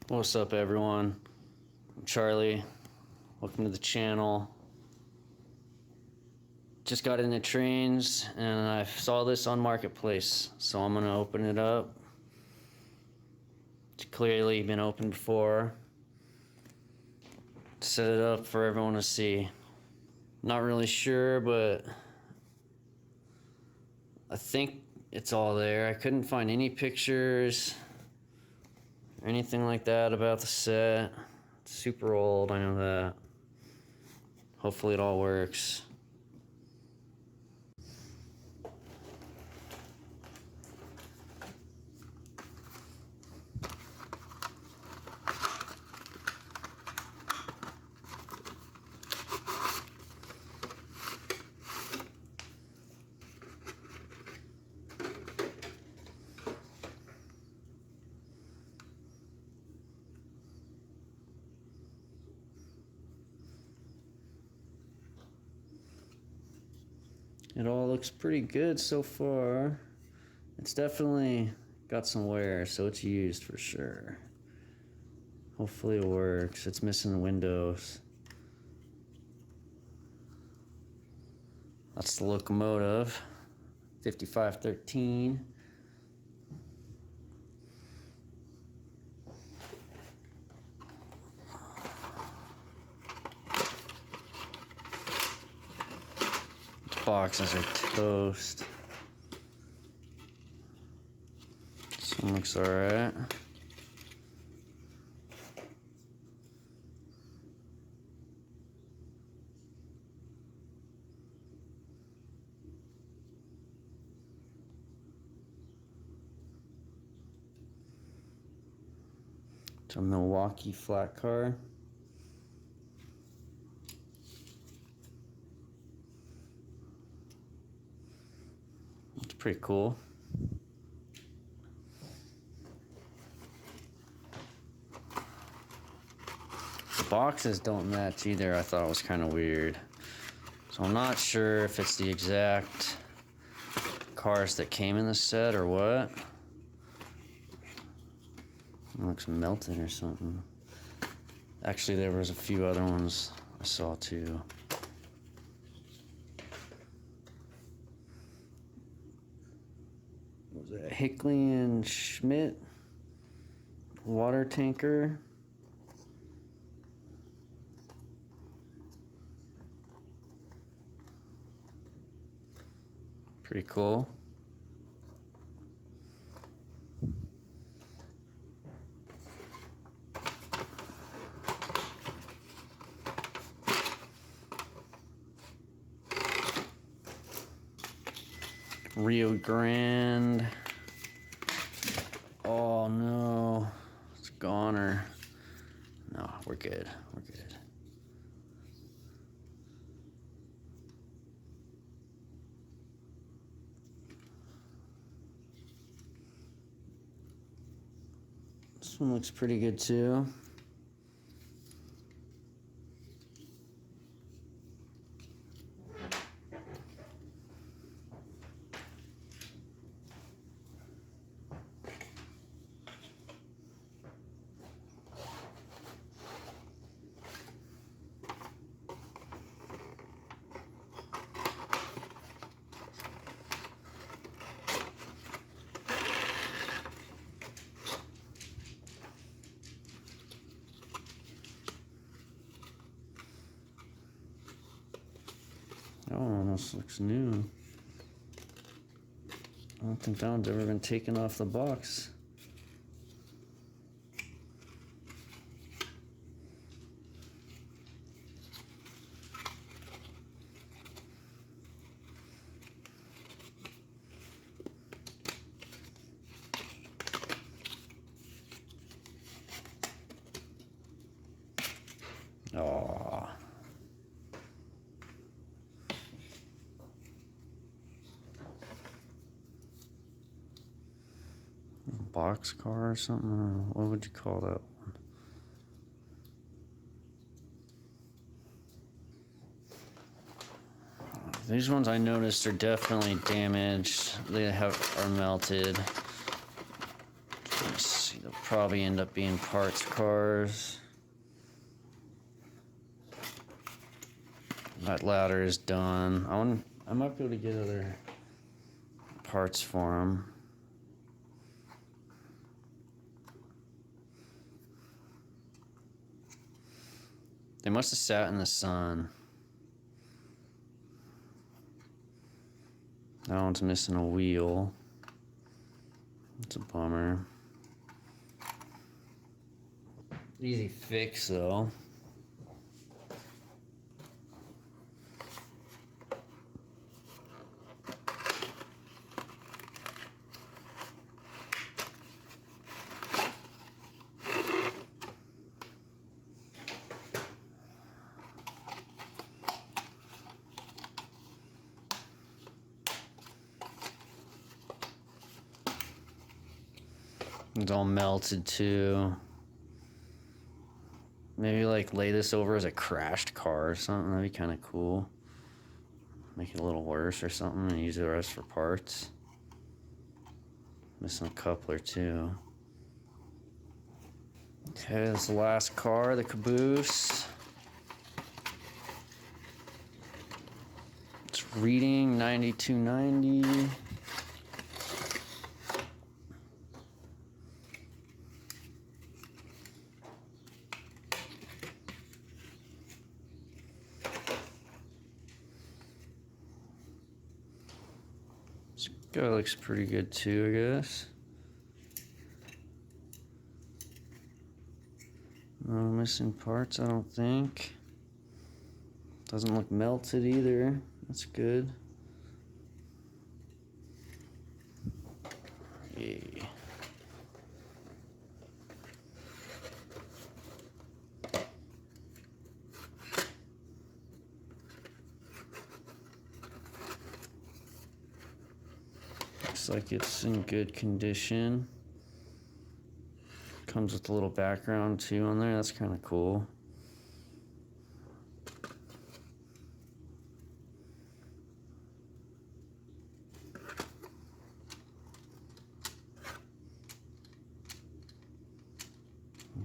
What's up, everyone? I'm Charlie. Welcome to the channel. Just got into trains and I saw this on Marketplace, so I'm gonna open it up. It's clearly been opened before. Set it up for everyone to see. Not really sure, but I think it's all there. I couldn't find any pictures or anything like that about the set. It's super old, I know that. Hopefully it all works. It all looks pretty good so far. It's definitely got some wear, so it's used for sure. Hopefully it works. It's missing the windows. That's the locomotive, 5513. Boxes are toast. This one looks alright. It's a Milwaukee flat car. It's pretty cool. The boxes don't match either. I thought it was kind of weird. So I'm not sure if it's the exact cars that came in the set or what. It looks melted or something. Actually, there was a few other ones I saw too. Was it Hickley and Schmidt water tanker? Pretty cool. Rio Grande. Oh no, it's goner. No, we're good. We're good. This one looks pretty good too. Oh, almost looks new. I don't think that one's ever been taken off the box. Oh. Box car or something? I don't know. What would you call that one? These ones I noticed are definitely damaged. They are melted. Let's see. They'll probably end up being parts cars. That ladder is done. I might be able to get other parts for them. They must have sat in the sun. That one's missing a wheel. It's a bummer. Easy fix though. It's all melted too. Maybe like lay this over as a crashed car or something. That'd be kind of cool. Make it a little worse or something and use the rest for parts. Missing a coupler too. Okay, that's the last car, the caboose. It's reading 9290. This guy looks pretty good too, I guess. No missing parts, I don't think. Doesn't look melted either. That's good. Yeah. Looks like it's in good condition. Comes with a little background too on there. That's kind of cool.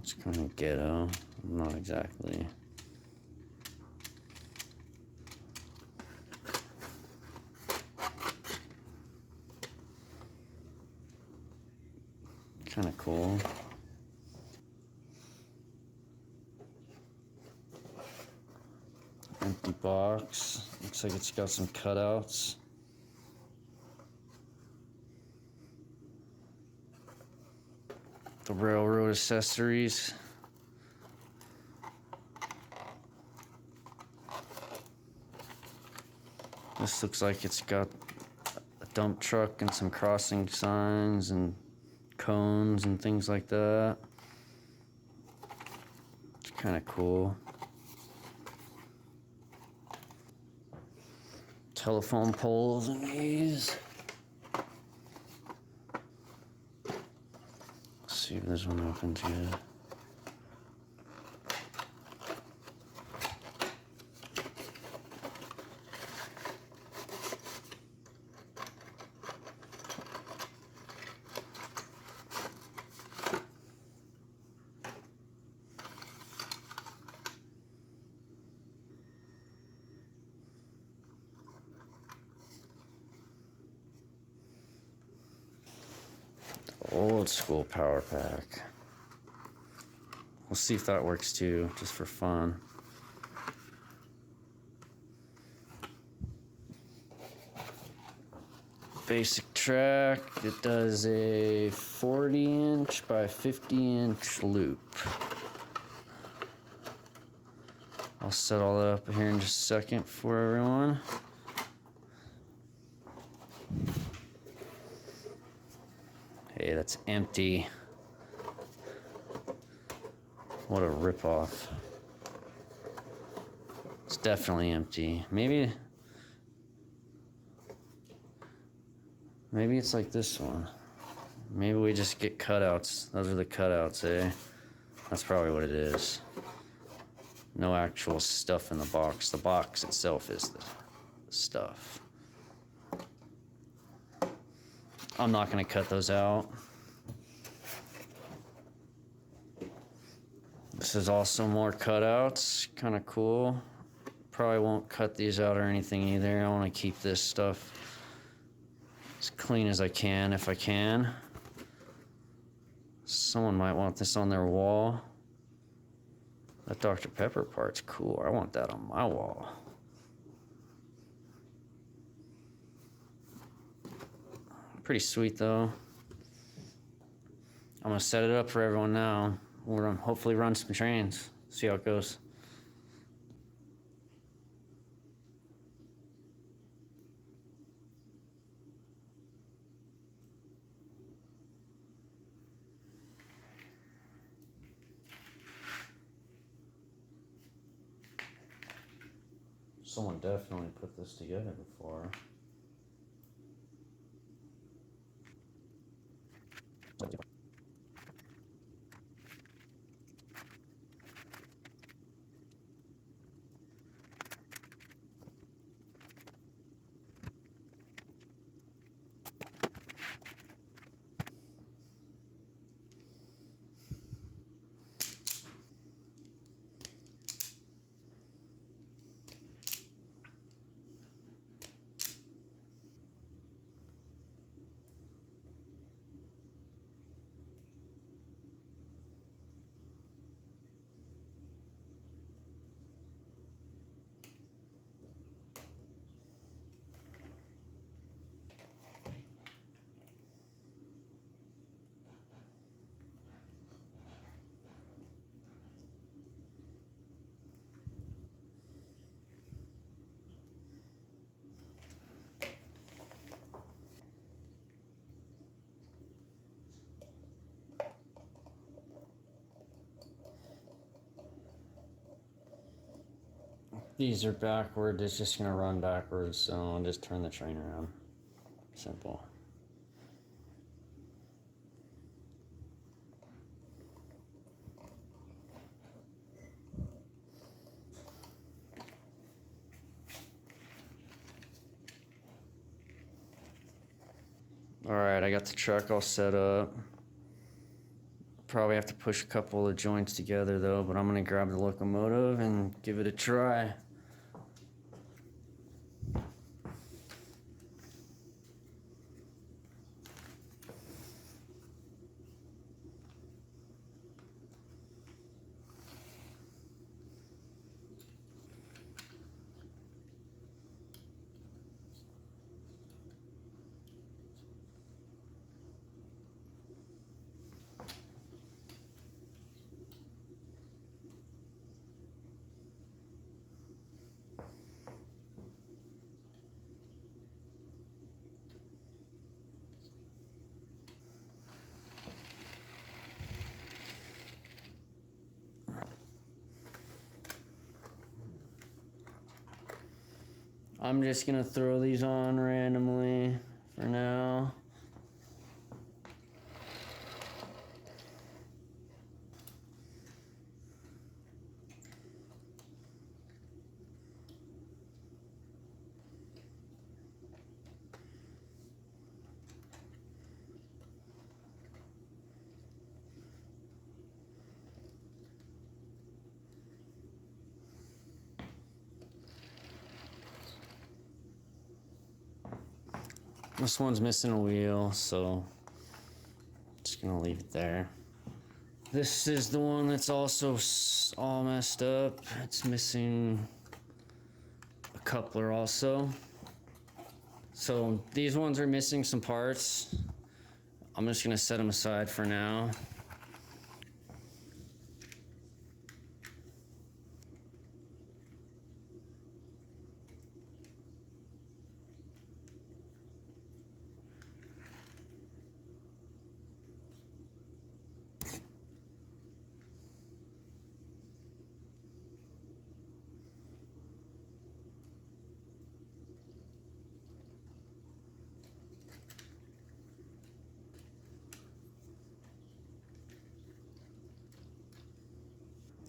It's kind of ghetto. Not exactly. Kind of cool. Empty box. Looks like it's got some cutouts. The railroad accessories. This looks like it's got a dump truck and some crossing signs and cones and things like that. It's kind of cool. Telephone poles in these. Let's see if this one opens yet. Old school power pack. We'll see if that works too, just for fun. Basic track. It does a 40-inch by 50-inch loop. I'll set all that up here in just a second for everyone. Hey, that's empty. What a ripoff. It's definitely empty. Maybe it's like this one. Maybe we just get cutouts. Those are the cutouts, eh? That's probably what it is. No actual stuff in the box. The box itself is the stuff. I'm not gonna cut those out. This is also more cutouts, kind of cool. Probably won't cut these out or anything either. I want to keep this stuff as clean as I can if I can. Someone might want this on their wall. That Dr. Pepper part's cool. I want that on my wall. Pretty sweet though. I'm gonna set it up for everyone now. We're gonna hopefully run some trains. See how it goes. Someone definitely put this together before. These are backward, it's just gonna run backwards, so I'll just turn the train around. Simple. Alright, I got the truck all set up. Probably have to push a couple of joints together though, but I'm gonna grab the locomotive and give it a try. I'm just gonna throw these on randomly for now. This one's missing a wheel, so just gonna leave it there. This is the one that's also all messed up. It's missing a coupler also. So these ones are missing some parts. I'm just gonna set them aside for now.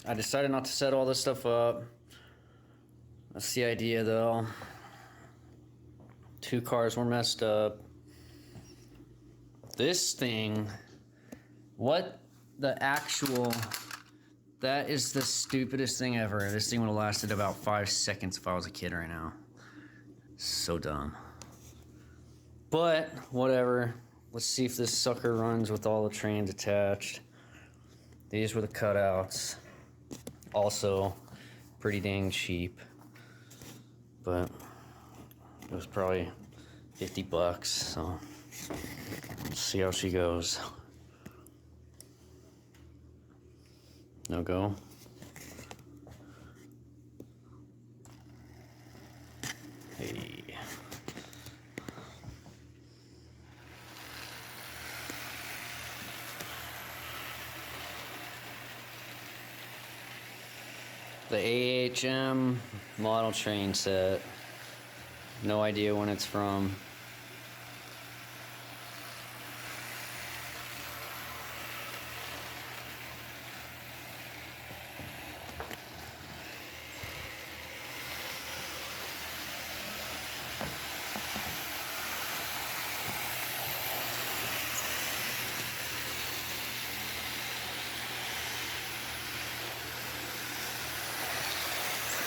I decided not to set all this stuff up. That's the idea though. 2 cars were messed up. This thing, what the That is the stupidest thing ever. This thing would have lasted about 5 seconds if I was a kid right now. So dumb. But, whatever. Let's see if this sucker runs with all the trains attached. These were the cutouts. Also, pretty dang cheap. But, it was probably 50 bucks, so let's see how she goes. No go. Hey. The AHM model train set. No idea when it's from.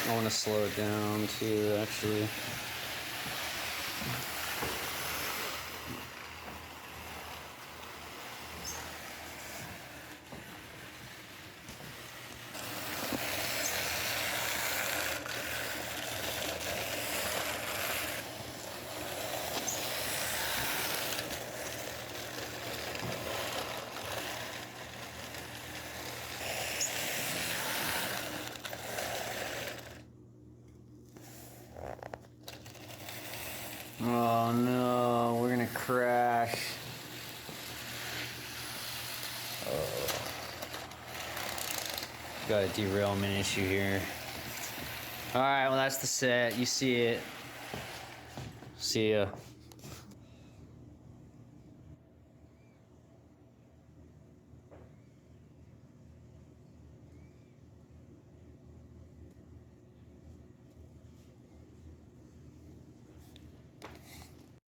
I want to slow it down too, actually. Oh no, we're gonna crash. Oh. Got a derailment issue here. Alright, well that's the set. You see it. See ya.